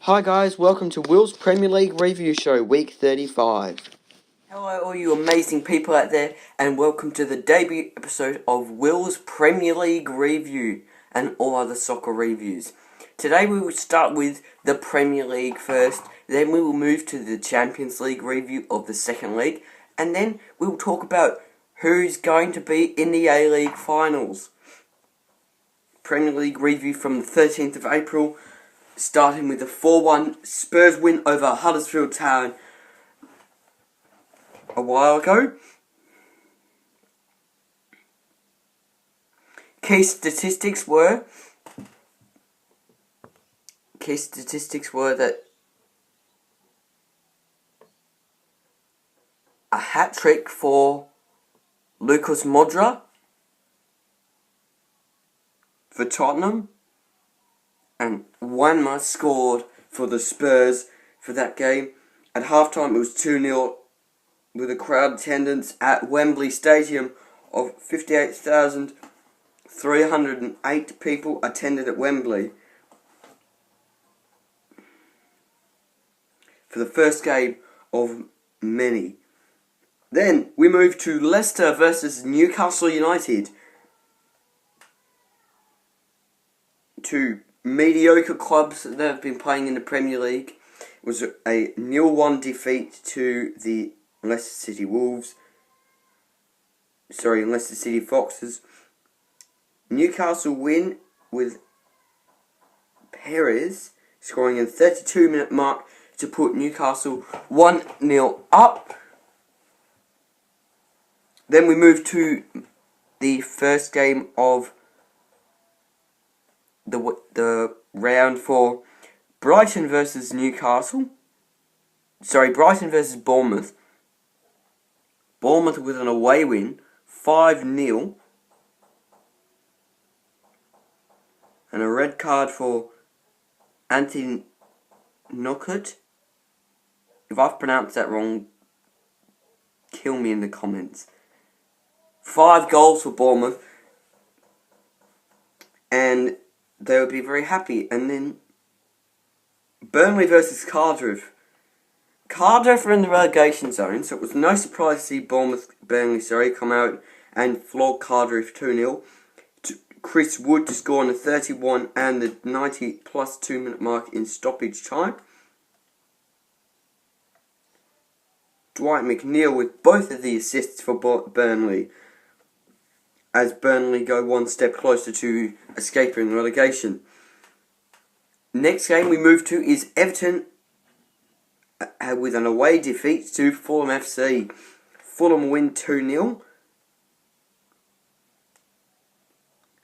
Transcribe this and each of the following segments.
Hi guys, welcome to Will's Premier League Review Show, week 35. Hello all you amazing people out there, and welcome to the debut episode of Will's Premier League Review and all other soccer reviews. Today we will start with the Premier League first, then we will move to the Champions League review of the second league, and then we will talk about who's going to be in the A-League finals. Premier League review from the 13th of April, starting with the 4-1 Spurs win over Huddersfield Town a while ago. Key statistics were that a hat-trick for Lucas Moura for Tottenham, and one scored for the Spurs for that game. At halftime it was 2-0 with a crowd attendance at Wembley Stadium of 58,308 people attended at Wembley for the first game of many. Then we move to Leicester versus Newcastle United. Two mediocre clubs that have been playing in the Premier League. It was a 0-1 defeat to the Leicester City Foxes. Newcastle win with Perez scoring in the 32-minute mark to put Newcastle 1-0 up. Then we move to the first game of the round for Brighton versus Bournemouth. Bournemouth with an away win, 5-0. And a red card for Anthony Knockaert. If I've pronounced that wrong, kill me in the comments. 5 goals for Bournemouth, and they would be very happy. And then Burnley versus Cardiff. Cardiff are in the relegation zone, so it was no surprise to see Burnley come out and flog Cardiff 2-0. Chris Wood to score on the 31 and the 90 plus 2 minute mark in stoppage time. Dwight McNeil with both of the assists for Burnley, as Burnley go one step closer to escaping relegation. Next game we move to is Everton with an away defeat to Fulham FC. Fulham win 2-0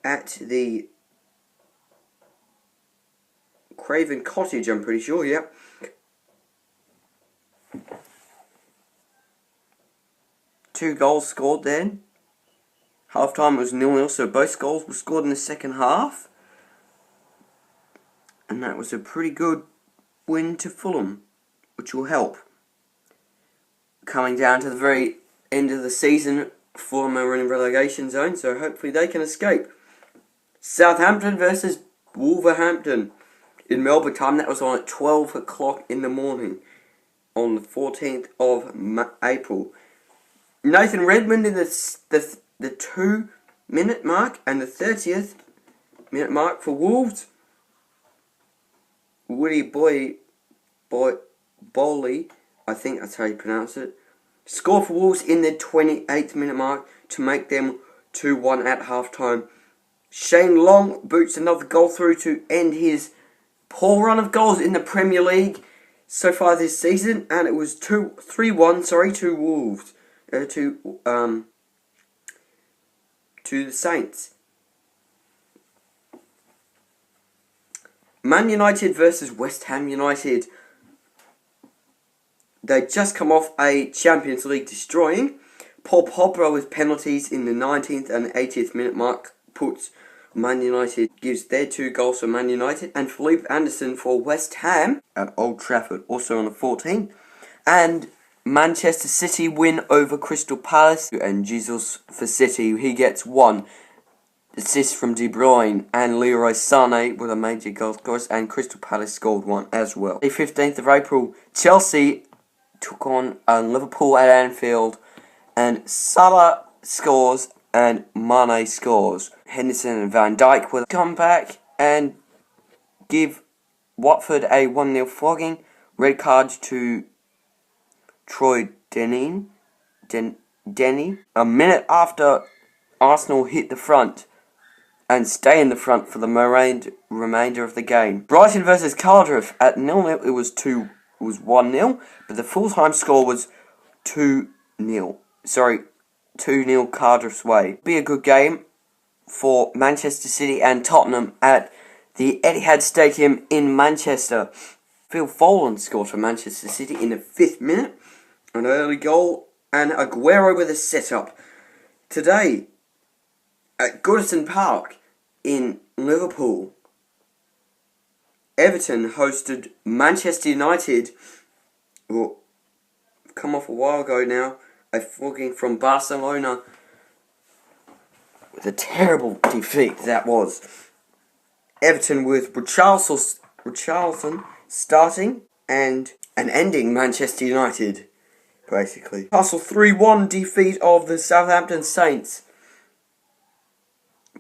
at the Craven Cottage, I'm pretty sure, yeah. Two goals scored then. Half time was 0-0, so both goals were scored in the second half. And that was a pretty good win to Fulham, which will help. Coming down to the very end of the season, Fulham are in relegation zone, so hopefully they can escape. Southampton versus Wolverhampton in Melbourne time. That was on at 12 o'clock in the morning on the 14th of April. Nathan Redmond in the 2-minute mark and the 30th minute mark for Wolves. Woody Bowley, I think that's how you pronounce it, scored for Wolves in the 28th minute mark to make them 2-1 at half-time. Shane Long boots another goal through to end his poor run of goals in the Premier League so far this season, and it was 3-1 to Wolves, to the Saints. Man United versus West Ham United. They just come off a Champions League destroying. Paul Pogba with penalties in the 19th and 80th minute mark puts Man United, gives their 2 goals for Man United, and Felipe Anderson for West Ham at Old Trafford, also on the 14th. And Manchester City win over Crystal Palace, and Jesus for City, he gets 1. assist from De Bruyne, and Leroy Sané with a major goal scorers, and Crystal Palace scored one as well. The 15th of April, Chelsea took on Liverpool at Anfield, and Salah scores and Mane scores. Henderson and Van Dijk will come back and give Watford a 1-0 flogging. Red card to Troy Denny. A minute after Arsenal hit the front and stay in the front for the remainder of the game. Brighton versus Cardiff at 0-0. It was 1-0, but the full-time score was 2-0. 2-0 Cardiff's way. Be a good game for Manchester City and Tottenham at the Etihad Stadium in Manchester. Phil Foden scored for Manchester City in the 5th minute. An early goal, and Aguero with a set-up. Today, at Goodison Park in Liverpool, Everton hosted Manchester United, who come off a while ago now, a flogging from Barcelona, with a terrible defeat that was. Everton with Richarlison starting and ending Manchester United, basically. Newcastle 3-1 defeat of the Southampton Saints.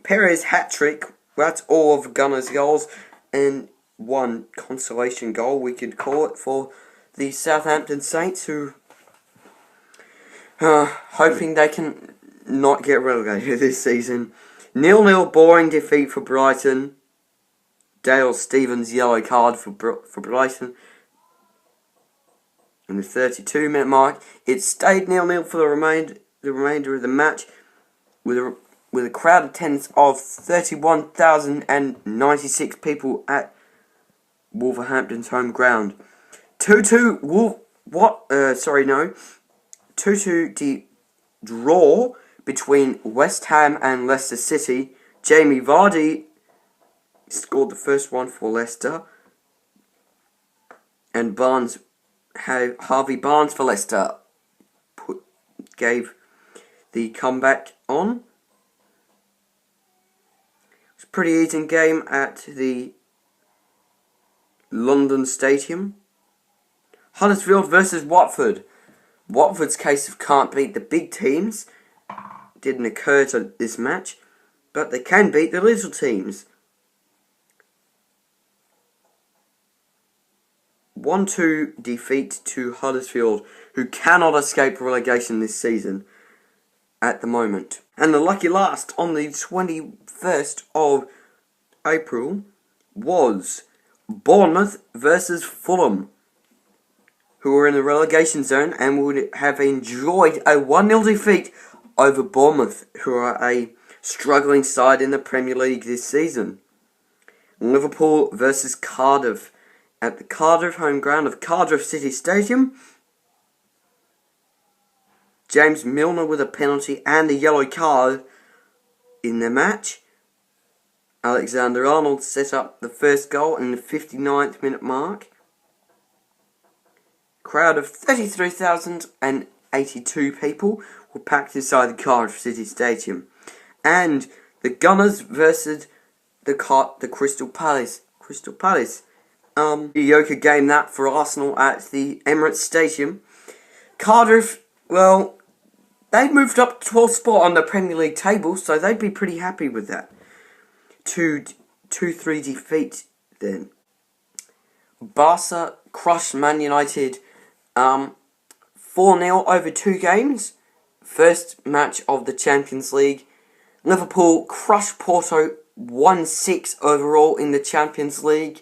Perez hat-trick, that's all of Gunner's goals, and one consolation goal, we could call it, for the Southampton Saints, who hoping they can not get relegated this season. 0-0 boring defeat for Brighton. Dale Stevens yellow card for Brighton. In the 32-minute mark, it stayed 0-0 for the remainder of the match, with a crowd attendance of 31,096 people at Wolverhampton's home ground. 2-2 draw between West Ham and Leicester City. Jamie Vardy scored the first one for Leicester, and Harvey Barnes for Leicester gave the comeback on. It was a pretty easy game at the London Stadium. Huddersfield versus Watford. Watford's case of can't beat the big teams didn't occur to this match, but they can beat the little teams. 1-2 defeat to Huddersfield, who cannot escape relegation this season at the moment. And the lucky last on the 21st of April was Bournemouth versus Fulham, who were in the relegation zone and would have enjoyed a 1-0 defeat over Bournemouth, who are a struggling side in the Premier League this season. Liverpool versus Cardiff at the Cardiff home ground of Cardiff City Stadium. James Milner with a penalty and a yellow card in the match. Alexander Arnold set up the first goal in the 59th minute mark. Crowd of 33,082 people were packed inside the Cardiff City Stadium. And the Gunners versus the Crystal Palace. Mediocre game that for Arsenal at the Emirates Stadium. Cardiff, well, they moved up to 12th spot on the Premier League table, so they'd be pretty happy with that. 2-3 defeat then. Barca crushed Man United 4-0 over 2 games. First match of the Champions League. Liverpool crushed Porto 1-6 overall in the Champions League.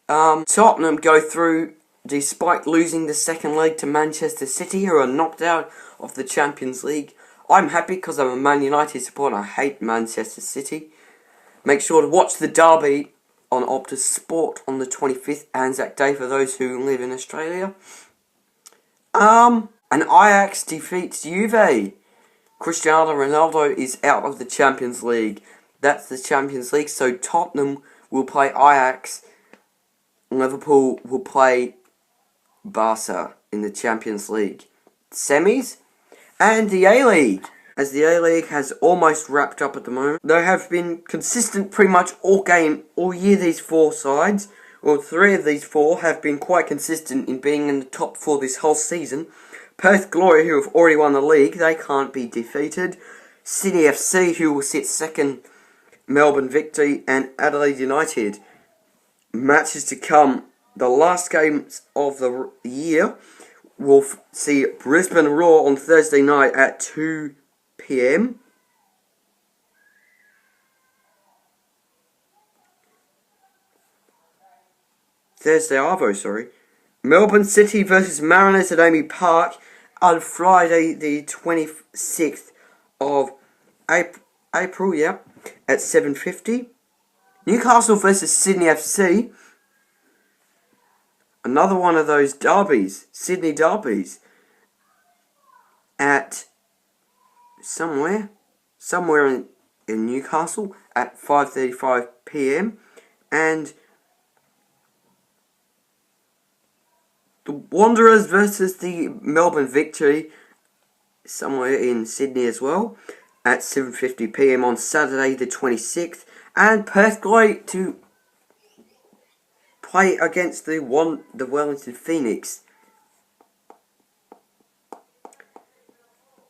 Tottenham go through despite losing the second leg to Manchester City, who are knocked out of the Champions League. I'm happy because I'm a Man United supporter. I hate Manchester City. Make sure to watch the derby on Optus Sport on the 25th, Anzac Day, for those who live in Australia. And Ajax defeats Juve. Cristiano Ronaldo is out of the Champions League. That's the Champions League, so Tottenham will play Ajax. Liverpool will play Barca in the Champions League semis. And the A-League. as the A-League has almost wrapped up at the moment. They have been consistent pretty much all year, these four sides. Well, three of these four have been quite consistent in being in the top four this whole season. Perth Glory, who have already won the league, they can't be defeated. Sydney FC, who will sit second, Melbourne Victory, and Adelaide United. Matches to come. The last games of the year will see Brisbane Roar on Thursday night at 2 p.m. Thursday Arvo, sorry. Melbourne City versus Mariners at Amy Park on Friday the 26th of April, at 7:50. Newcastle versus Sydney FC. Another one of those derbies, Sydney derbies, at somewhere in Newcastle at 5:35 p.m. and the Wanderers versus the Melbourne Victory, somewhere in Sydney as well, at 7:50 p.m. on Saturday the 26th, and Perth Glory to play against the Wellington Phoenix.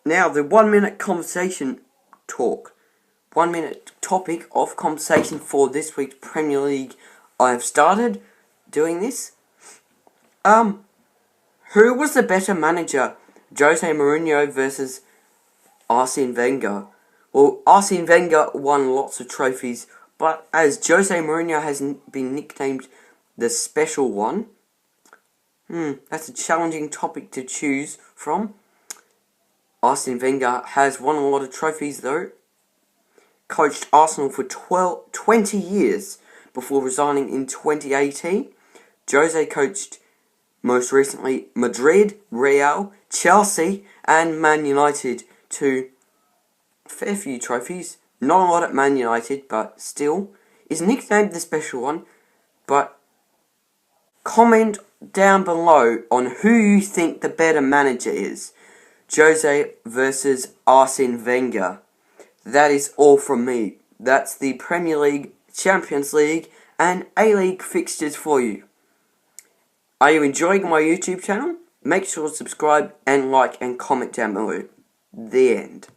Now, the 1 minute conversation talk. 1 minute topic of conversation for this week's Premier League. I have started doing this. Who was the better manager? Jose Mourinho versus Arsene Wenger. Well, Arsene Wenger won lots of trophies, but as Jose Mourinho has been nicknamed the special one, that's a challenging topic to choose from. Arsene Wenger has won a lot of trophies though. Coached Arsenal for 20 years before resigning in 2018. Jose coached most recently Madrid, Real, Chelsea and Man United to a fair few trophies. Not a lot at Man United, but still. Is nicknamed the special one. But comment down below on who you think the better manager is. Jose versus Arsene Wenger. That is all from me. That's the Premier League, Champions League and A-League fixtures for you. Are you enjoying my YouTube channel? Make sure to subscribe and like and comment down below. The end.